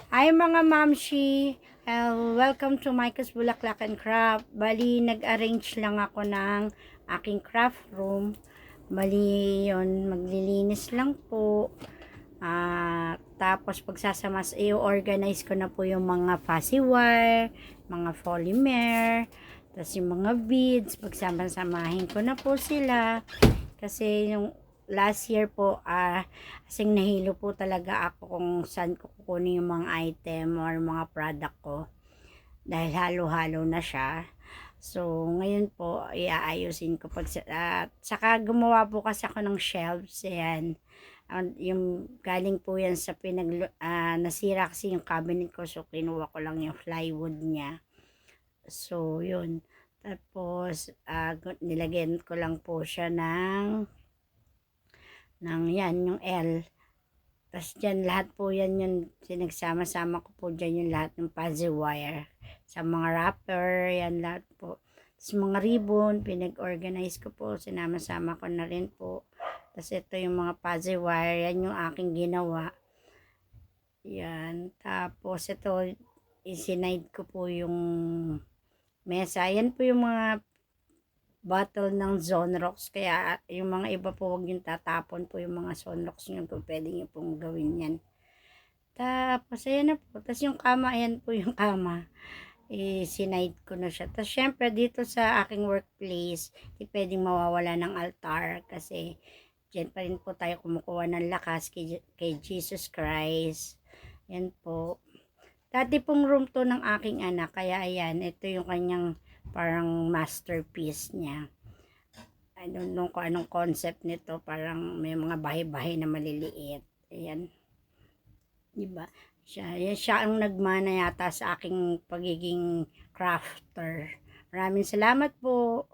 Ay mga mamshi, welcome to Micah's Bulaklak and Craft. Bali, nag-arrange lang ako ng aking craft room. Bali, yon maglilinis lang po. Tapos pagsasamas, i-organize ko na po yung mga fuzzy wire, mga polymer, tapos yung mga beads, pagsama-samahin ko na po sila. Kasi yung last year po, kasing nahilo po talaga ako kung saan ko kukunin yung mga item or mga product ko. Dahil halo-halo na siya. So, ngayon po, iaayusin ko. Saka gumawa po kasi ako ng shelves. Ayan. Yung galing po yan sa nasira kasi yung cabinet ko. So, kinuha ko lang yung plywood niya. So, yun. Tapos, nilagyan ko lang po siya ng yan, yung L. Tapos dyan, lahat po yan yung sinagsama-sama ko po dyan yung lahat ng puzzle wire. Sa mga wrapper, yan lahat po. Tapos mga ribbon, pinag-organize ko po, sinama-sama ko na rin po. Tapos ito yung mga puzzle wire, yan yung aking ginawa. Yan. Tapos ito, isinide ko po yung mesa. Yan po yung mga bottle ng Zonrox. Kaya yung mga iba po, huwag yung tatapon po yung mga Zonrox nyo po. Pwede nyo pong gawin yan. Tapos, ayan na po. Tapos yung kama, ayan po yung kama. Sinide ko na siya. Tapos, syempre, dito sa aking workplace, hindi pwedeng mawawala ng altar. Kasi, dyan pa rin po tayo kumukuha ng lakas kay Jesus Christ. Yan po. Dati pong room to ng aking anak. Kaya, ayan, ito yung kanyang parang masterpiece niya. I don't know kung anong concept nito. Parang may mga bahay-bahay na maliliit. Ayan. Diba? Siya ang nagmana yata sa aking pagiging crafter. Maraming salamat po.